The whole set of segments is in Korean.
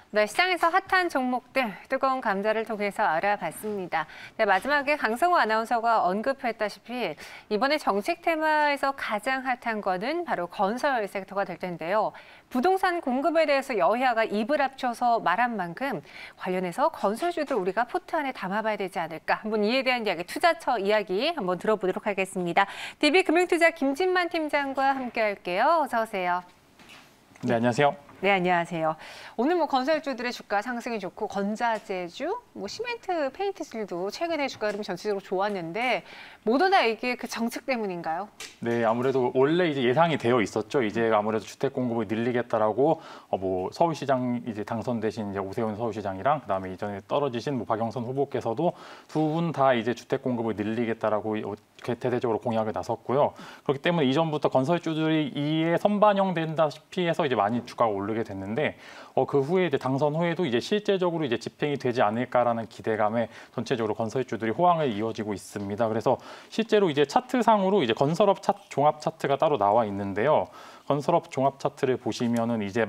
네, 시장에서 핫한 종목들, 뜨거운 감자를 통해서 알아봤습니다. 네, 마지막에 강성우 아나운서가 언급했다시피 이번에 정책 테마에서 가장 핫한 거는 바로 건설 섹터가 될 텐데요. 부동산 공급에 대해서 여야가 입을 합쳐서 말한 만큼 관련해서 건설주들 우리가 포트 안에 담아봐야 되지 않을까. 한번 이에 대한 이야기, 투자처 이야기 한번 들어보도록 하겠습니다. DB금융투자 김진만 팀장과 함께 할게요. 어서 오세요. 네, 안녕하세요. 네, 안녕하세요. 오늘 건설주들의 주가 상승이 좋고 건자재주, 시멘트, 페인트질도 최근에 주가 흐름이 전체적으로 좋았는데 모두 다 이게 그 정책 때문인가요? 네, 아무래도 원래 이제 예상이 되어 있었죠. 이제 아무래도 주택 공급을 늘리겠다라고 서울시장 이제 당선되신 이제 오세훈 서울시장이랑 그다음에 이전에 떨어지신 박영선 후보께서도 두 분 다 이제 주택 공급을 늘리겠다라고 대대적으로 공약을 나섰고요. 그렇기 때문에 이전부터 건설주들이 이에 선반영된다시피 해서 이제 많이 주가가 오르게 됐는데 그 후에 이제 당선 후에도 이제 실제적으로 이제 집행이 되지 않을까라는 기대감에 전체적으로 건설주들이 호황을 이어지고 있습니다. 그래서 실제로 이제 차트상으로 이제 건설업 종합 차트가 따로 나와 있는데요. 건설업 종합 차트를 보시면은 이제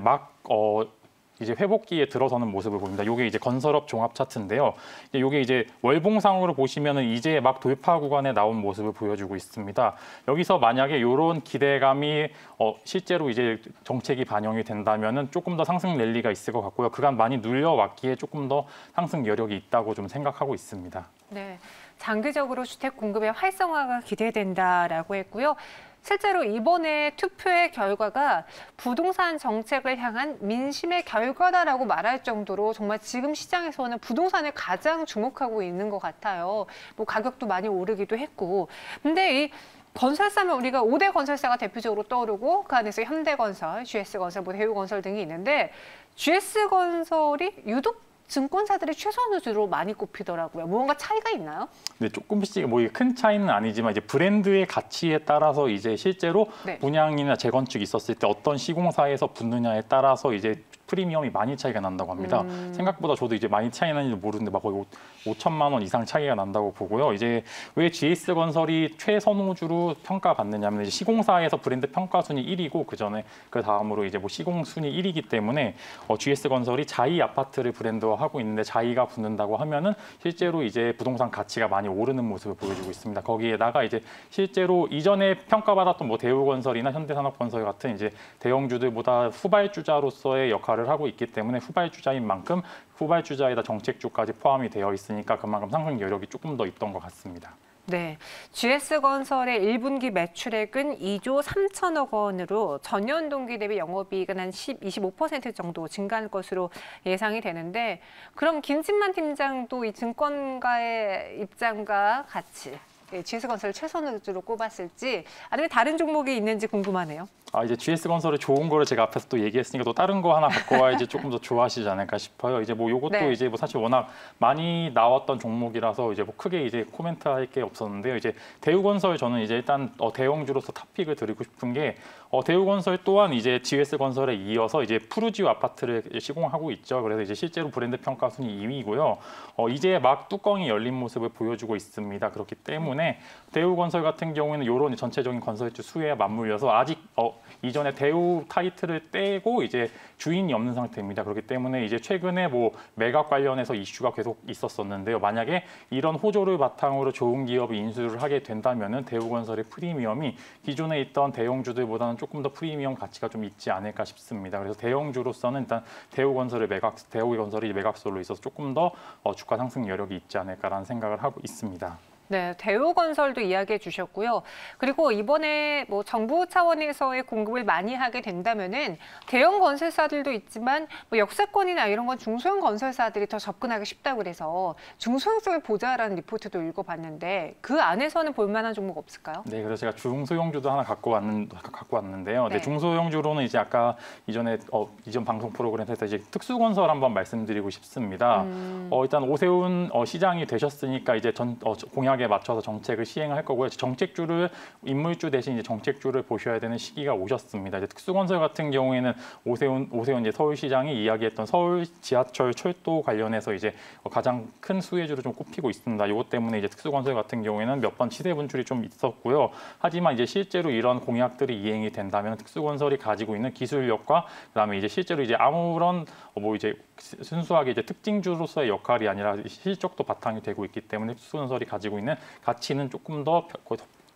이제 회복기에 들어서는 모습을 보입니다. 이게 이제 건설업 종합 차트인데요. 이게 이제 월봉상으로 보시면은 이제 막 돌파 구간에 나온 모습을 보여주고 있습니다. 여기서 만약에 이런 기대감이 실제로 이제 정책이 반영이 된다면은 조금 더 상승 랠리가 있을 것 같고요. 그간 많이 눌려왔기에 조금 더 상승 여력이 있다고 좀 생각하고 있습니다. 네, 장기적으로 주택 공급의 활성화가 기대된다라고 했고요. 실제로 이번에 투표의 결과가 부동산 정책을 향한 민심의 결과다라고 말할 정도로 정말 지금 시장에서는 부동산을 가장 주목하고 있는 것 같아요. 가격도 많이 오르기도 했고. 근데 이 건설사면 우리가 5대 건설사가 대표적으로 떠오르고 그 안에서 현대건설, GS건설, 대우건설 등이 있는데 GS건설이 유독 증권사들이 최선주로 많이 꼽히더라고요. 뭔가 차이가 있나요? 네, 조금씩 큰 차이는 아니지만 이제 브랜드의 가치에 따라서 이제 실제로 분양이나 재건축이 있었을 때 어떤 시공사에서 붙느냐에 따라서 이제 프리미엄이 많이 차이가 난다고 합니다. 생각보다 저도 이제 많이 차이 나는지 모르는데 거의 5천만 원 이상 차이가 난다고 보고요. 이제 왜 GS건설이 최선호주로 평가받느냐면 이제 시공사에서 브랜드 평가 순위 1위고 그 다음으로 이제 시공 순위 1위이기 때문에 GS건설이 자이 아파트를 브랜드화하고 있는데 자이가 붙는다고 하면은 실제로 이제 부동산 가치가 많이 오르는 모습을 보여주고 있습니다. 거기에다가 이제 실제로 이전에 평가받았던 대우건설이나 현대산업건설 같은 이제 대형주들보다 후발주자로서의 역할을 하고 있기 때문에 후발주자인 만큼 후발주자에다 정책주까지 포함이 되어 있으니까 그만큼 상승 여력이 조금 더 있던 것 같습니다. 네, GS건설의 1분기 매출액은 2조 3천억 원으로 전년 동기 대비 영업이익은 한 25% 정도 증가할 것으로 예상이 되는데 그럼 김진만 팀장도 이 증권가의 입장과 같이 GS건설을 최선으로 꼽았을지 아니면 다른 종목이 있는지 궁금하네요. 이제 GS건설의 좋은 거를 제가 앞에서 또 얘기했으니까 또 다른 거 하나 갖고 와야지 조금 더 좋아하시지 않을까 싶어요. 이제 요것도 이제 사실 워낙 많이 나왔던 종목이라서 이제 크게 이제 코멘트할 게 없었는데요. 이제 대우건설 저는 이제 일단 대형주로서 탑픽을 드리고 싶은 게 대우건설 또한 이제 GS건설에 이어서 이제 푸르지오 아파트를 시공하고 있죠. 그래서 이제 실제로 브랜드 평가 순위 2위고요. 이제 막 뚜껑이 열린 모습을 보여주고 있습니다. 그렇기 때문에 대우건설 같은 경우에는 이런 전체적인 건설주 수혜에 맞물려서 아직 이전에 대우 타이틀을 떼고 이제 주인이 없는 상태입니다. 그렇기 때문에 이제 최근에 매각 관련해서 이슈가 계속 있었었는데요. 만약에 이런 호조를 바탕으로 좋은 기업이 인수를 하게 된다면은 대우건설의 프리미엄이 기존에 있던 대형주들보다는 조금 더 프리미엄 가치가 좀 있지 않을까 싶습니다. 그래서 대형주로서는 일단 대우건설이 매각설로 있어서 조금 더 주가 상승 여력이 있지 않을까라는 생각을 하고 있습니다. 네, 대우건설도 이야기해 주셨고요. 그리고 이번에 정부 차원에서의 공급을 많이 하게 된다면은 대형 건설사들도 있지만 역세권이나 이런 건 중소형 건설사들이 더 접근하기 쉽다고 그래서 중소형 쪽을 보자라는 리포트도 읽어봤는데 그 안에서는 볼만한 종목 없을까요? 네, 그래서 제가 중소형주도 하나 갖고 왔는데요. 네. 중소형주로는 이제 아까 이전 방송 프로그램에서 이제 특수건설 한번 말씀드리고 싶습니다. 일단 오세훈 시장이 되셨으니까 이제 공약이 맥락에 맞춰서 정책을 시행할 거고요. 정책주를 인물주 대신 이제 정책주를 보셔야 되는 시기가 오셨습니다. 이제 특수건설 같은 경우에는 오세훈 이제 서울시장이 이야기했던 서울 지하철 철도 관련해서 이제 가장 큰 수혜주를 좀 꼽히고 있습니다. 이것 때문에 이제 특수건설 같은 경우에는 몇 번 시세 분출이 좀 있었고요. 하지만 이제 실제로 이런 공약들이 이행이 된다면 특수건설이 가지고 있는 기술력과 그다음에 이제 실제로 이제 아무런 뭐 이제 순수하게 이제 특징주로서의 역할이 아니라 실적도 바탕이 되고 있기 때문에 특수건설이 가지고 있는 가치는 조금 더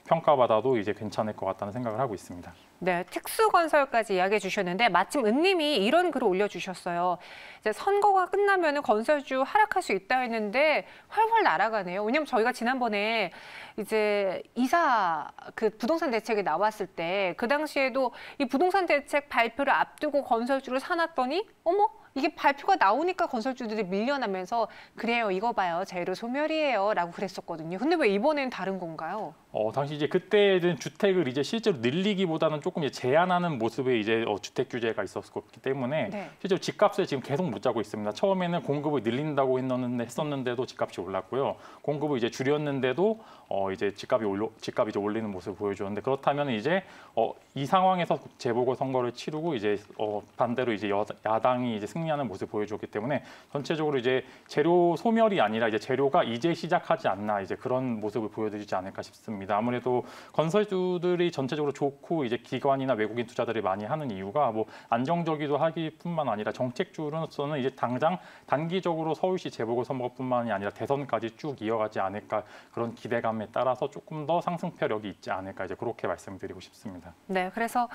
평가받아도 이제 괜찮을 것 같다는 생각을 하고 있습니다. 네, 특수건설까지 이야기해 주셨는데 마침 은님이 이런 글을 올려주셨어요. 이제 선거가 끝나면 건설주 하락할 수 있다 했는데 훨훨 날아가네요. 왜냐하면 저희가 지난번에 이제 그 부동산 대책이 나왔을 때 그 당시에도 이 부동산 대책 발표를 앞두고 건설주를 사놨더니 어머? 이게 발표가 나오니까 건설주들이 밀려나면서 그래요, 이거 봐요, 재료 소멸이에요 라고 그랬었거든요. 근데 왜 이번에는 다른 건가요? 당시 이제 그때는 주택을 이제 실제로 늘리기보다는 조금 이제 제한하는 모습의 이제 주택 규제가 있었기 때문에 네. 실제로 집값을 지금 계속 못 잡고 있습니다. 처음에는 공급을 늘린다고 했었는데도 집값이 올랐고요. 공급을 이제 줄였는데도 이제 집값이 이제 올리는 모습을 보여주었는데 그렇다면 이제 이 상황에서 재보궐 선거를 치르고 이제 반대로 이제 야당이 이제 승리하는 모습을 보여주었기 때문에 전체적으로 이제 재료 소멸이 아니라 이제 재료가 이제 시작하지 않나 이제 그런 모습을 보여드리지 않을까 싶습니다. 아무래도 건설주들이 전체적으로 좋고 이제 기관이나 외국인 투자들이 많이 하는 이유가 뭐 안정적이기도 하기뿐만 아니라 정책주로서는 이제 당장 단기적으로 서울시 재보궐선거뿐만이 아니라 대선까지 쭉 이어가지 않을까 그런 기대감에 따라서 조금 더 상승표력이 있지 않을까 이제 그렇게 말씀드리고 싶습니다. 네, 그래서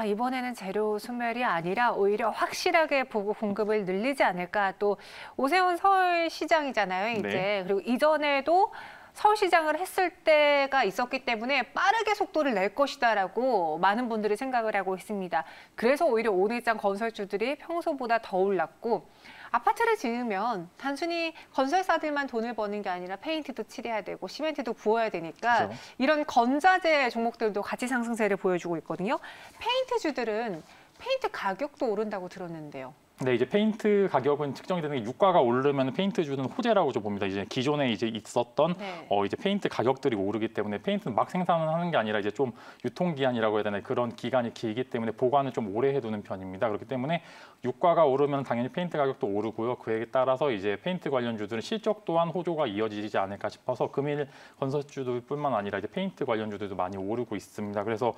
이번에는 재료 소멸이 아니라 오히려 확실하게 보고 공급을 늘리지 않을까. 또 오세훈 서울시장이잖아요, 이제. 네. 그리고 이전에도 서울시장을 했을 때가 있었기 때문에 빠르게 속도를 낼 것이다라고 많은 분들이 생각을 하고 있습니다. 그래서 오히려 오늘장 건설주들이 평소보다 더 올랐고 아파트를 지으면 단순히 건설사들만 돈을 버는 게 아니라 페인트도 칠해야 되고 시멘트도 부어야 되니까 그렇죠. 이런 건자재 종목들도 같이 상승세를 보여주고 있거든요. 페인트주들은 페인트 가격도 오른다고 들었는데요. 네, 이제 페인트 가격은 측정이 되는 게 유가가 오르면 페인트주는 호재라고 좀 봅니다. 이제 기존에 이제 있었던 네. 이제 페인트 가격들이 오르기 때문에 페인트는 막 생산하는 게 아니라 이제 좀 유통기한이라고 해야 되나 그런 기간이 길기 때문에 보관을 좀 오래 해두는 편입니다. 그렇기 때문에 유가가 오르면 당연히 페인트 가격도 오르고요. 그에 따라서 이제 페인트 관련주들은 실적 또한 호조가 이어지지 않을까 싶어서 금일 건설주들뿐만 아니라 이제 페인트 관련주들도 많이 오르고 있습니다. 그래서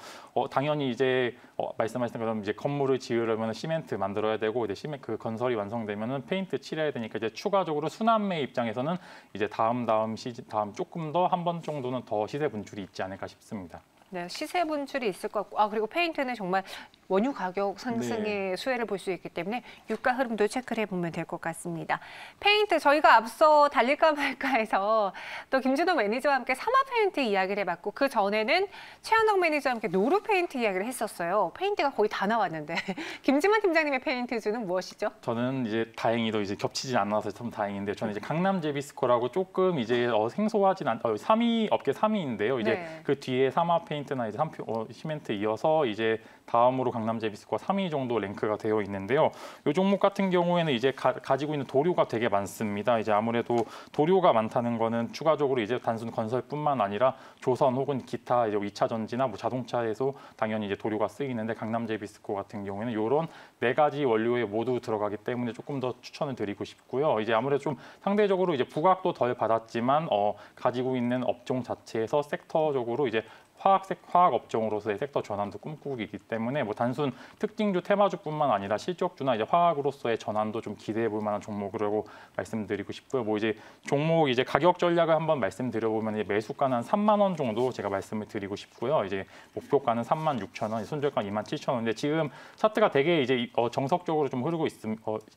당연히 이제 말씀하신 것처럼 이제 건물을 지으려면 시멘트 만들어야 되고 이제 그 건설이 완성되면은 페인트 칠해야 되니까 이제 추가적으로 순환매 입장에서는 이제 다음 조금 더 한 번 정도는 더 시세 분출이 있지 않을까 싶습니다. 네, 시세 분출이 있을 것 같고 그리고 페인트는 정말 원유 가격 상승의 수혜를 볼 수 있기 때문에 유가 흐름도 체크를 해보면 될 것 같습니다. 페인트 저희가 앞서 달릴까 말까해서 또 김준호 매니저와 함께 사마 페인트 이야기를 해봤고 그 전에는 최현덕 매니저와 함께 노루 페인트 이야기를 했었어요. 페인트가 거의 다 나왔는데 김지만 팀장님의 페인트주는 무엇이죠? 저는 이제 다행히도 이제 겹치지 않아서 참 다행인데 저는 이제 강남 제비스코라고 조금 이제 생소하진 않 3위 업계 3위인데요. 이제 네. 그 뒤에 사마 페인트나 이제 시멘트 이어서 이제 다음으로 강남 제비스코가 3위 정도 랭크가 되어 있는데요. 이 종목 같은 경우에는 이제 가지고 있는 도료가 되게 많습니다. 이제 아무래도 도료가 많다는 거는 추가적으로 이제 단순 건설뿐만 아니라 조선 혹은 기타 이제 2차 전지나 뭐 자동차에서 당연히 이제 도료가 쓰이는데 강남 제비스코 같은 경우에는 이런 4가지 원료에 모두 들어가기 때문에 조금 더 추천을 드리고 싶고요. 이제 아무래도 좀 상대적으로 이제 부각도 덜 받았지만 가지고 있는 업종 자체에서 섹터적으로 이제 화학 업종으로서의 섹터 전환도 꿈꾸기 때문에 뭐 단순 특징주 테마주뿐만 아니라 실적주나 이제 화학으로서의 전환도 좀 기대해 볼 만한 종목이라고 말씀드리고 싶고요. 뭐 이제 종목 이제 가격 전략을 한번 말씀드려 보면 이제 매수가는 한 3만 원 정도 제가 말씀을 드리고 싶고요. 이제 목표가는 3만6천 원, 손절가 2만 7천 원인데 지금 차트가 되게 이제 정석적으로 좀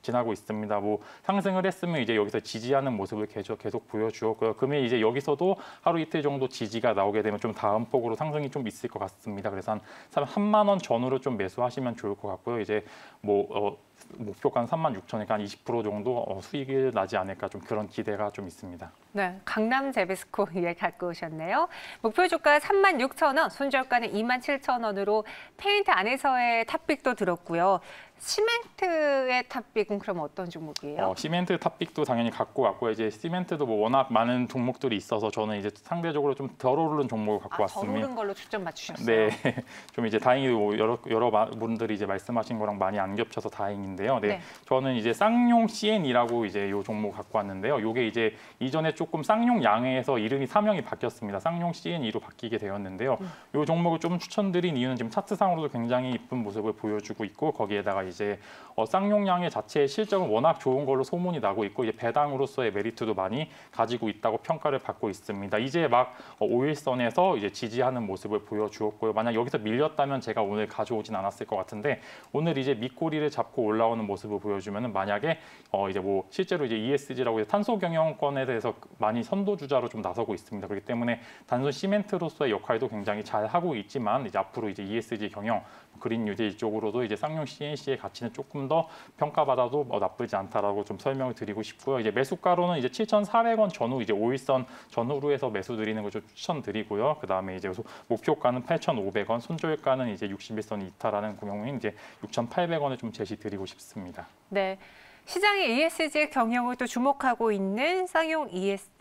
지나고 있습니다. 뭐 상승을 했으면 이제 여기서 지지하는 모습을 계속 보여주었고요. 금일 이제 여기서도 하루 이틀 정도 지지가 나오게 되면 좀 다음 폭으로 상승이 좀 있을 것 같습니다. 그래서 한 3만 원 전후로 좀 매수하시면 좋을 것 같고요. 이제 뭐 목표가는 36,000이니까 한 20% 정도 수익이 나지 않을까 좀 그런 기대가 좀 있습니다. 네, 강남 제비스코 예 갖고 오셨네요. 목표 주가 36,000원, 손절가는 27,000원으로 페인트 안에서의 탑픽도 들었고요. 시멘트의 탑픽은 그럼 어떤 종목이에요? 시멘트 탑픽도 당연히 갖고 왔고요. 이제 시멘트도 뭐 워낙 많은 종목들이 있어서 저는 이제 상대적으로 좀 덜 오르는 종목을 갖고 왔습니다. 덜 오른 걸로 추천 맞추셨어요. 네, 좀 이제 다행히 뭐 여러 분들이 이제 말씀하신 거랑 많이 안 겹쳐서 다행인데요. 네, 네. 저는 이제 쌍용 CN이라고 이제 요 종목 갖고 왔는데요. 요게 이제 이전에 조금 쌍용 양해에서 이름이 사명이 바뀌었습니다. 쌍용 CNE로 바뀌게 되었는데요. 요 종목을 좀 추천드린 이유는 지금 차트상으로도 굉장히 이쁜 모습을 보여주고 있고 거기에다가 이제 쌍용 양해 자체의 실적은 워낙 좋은 걸로 소문이 나고 있고 이제 배당으로서의 메리트도 많이 가지고 있다고 평가를 받고 있습니다. 이제 막 5일선에서 이제 지지하는 모습을 보여주었고요. 만약 여기서 밀렸다면 제가 오늘 가져오진 않았을 것 같은데 오늘 이제 밑꼬리를 잡고 올라오는 모습을 보여주면은 만약에 이제 뭐 실제로 이제 ESG라고 해서 탄소 경영권에 대해서 많이 선도주자로 좀 나서고 있습니다. 그렇기 때문에 단순 시멘트로서의 역할도 굉장히 잘 하고 있지만 이제 앞으로 이제 ESG 경영, 그린 뉴딜 이쪽으로도 이제 쌍용 CNC의 가치는 조금 더 평가받아도 나쁘지 않다라고 좀 설명을 드리고 싶고요. 이제 매수가로는 이제 7,400원 전후 이제 5일선 전후로 해서 매수 드리는 거 좀 추천드리고요. 그다음에 이제 목표가는 8,500원, 손절가는 이제 61선 이탈하는 경우인 이제 6,800원을 좀 제시드리고 싶습니다. 네. 시장의 ESG 경영을 또 주목하고 있는 쌍용 ES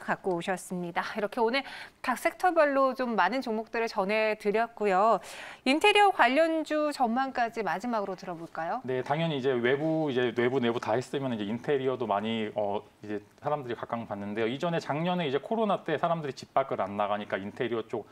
갖고 오셨습니다. 이렇게 오늘 각 섹터별로 좀 많은 종목들을 전해드렸고요. 인테리어 관련주 전망까지 마지막으로 들어볼까요? 네, 당연히 이제 외부 내부 다 했으면 이제 인테리어도 많이 이제 사람들이 각광받는데요. 이전에 작년에 이제 코로나 때 사람들이 집 밖을 안 나가니까 인테리어 쪽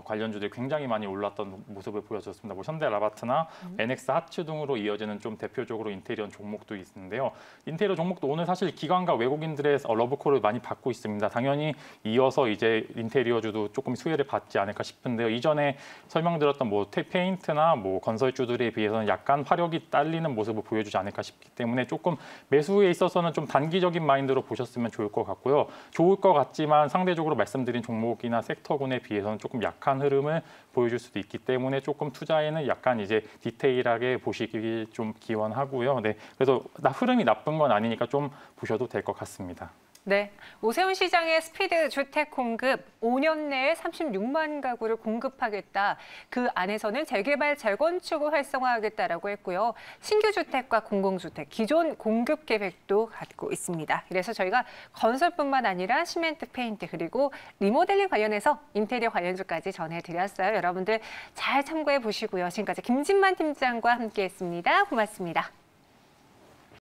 관련주들이 굉장히 많이 올랐던 모습을 보여줬습니다. 뭐 현대라바트나 NX 하츠 등으로 이어지는 좀 대표적으로 인테리어 종목도 있는데요. 인테리어 종목도 오늘 사실 기관과 외국인들의 러브콜을 많이 받고 있습니다. 당연히 이어서 이제 인테리어주도 조금 수혜를 받지 않을까 싶은데요. 이전에 설명드렸던 뭐 페인트나 뭐 건설주들에 비해서는 약간 화력이 딸리는 모습을 보여주지 않을까 싶기 때문에 조금 매수에 있어서는 좀 단기적인 마인드로 보셨으면 좋을 것 같고요. 좋을 것 같지만 상대적으로 말씀드린 종목이나 섹터군에 비해서는 조금 약한 흐름을 보여줄 수도 있기 때문에 조금 투자에는 약간 이제 디테일하게 보시길 좀 기원하고요. 네, 그래서 흐름이 나쁜 건 아니니까 좀 보셔도 될 것 같습니다. 네, 오세훈 시장의 스피드 주택 공급 5년 내에 36만 가구를 공급하겠다. 그 안에서는 재개발, 재건축을 활성화하겠다라고 했고요. 신규 주택과 공공주택, 기존 공급 계획도 갖고 있습니다. 그래서 저희가 건설뿐만 아니라 시멘트, 페인트 그리고 리모델링 관련해서 인테리어 관련주까지 전해드렸어요. 여러분들 잘 참고해 보시고요. 지금까지 김진만 팀장과 함께했습니다. 고맙습니다.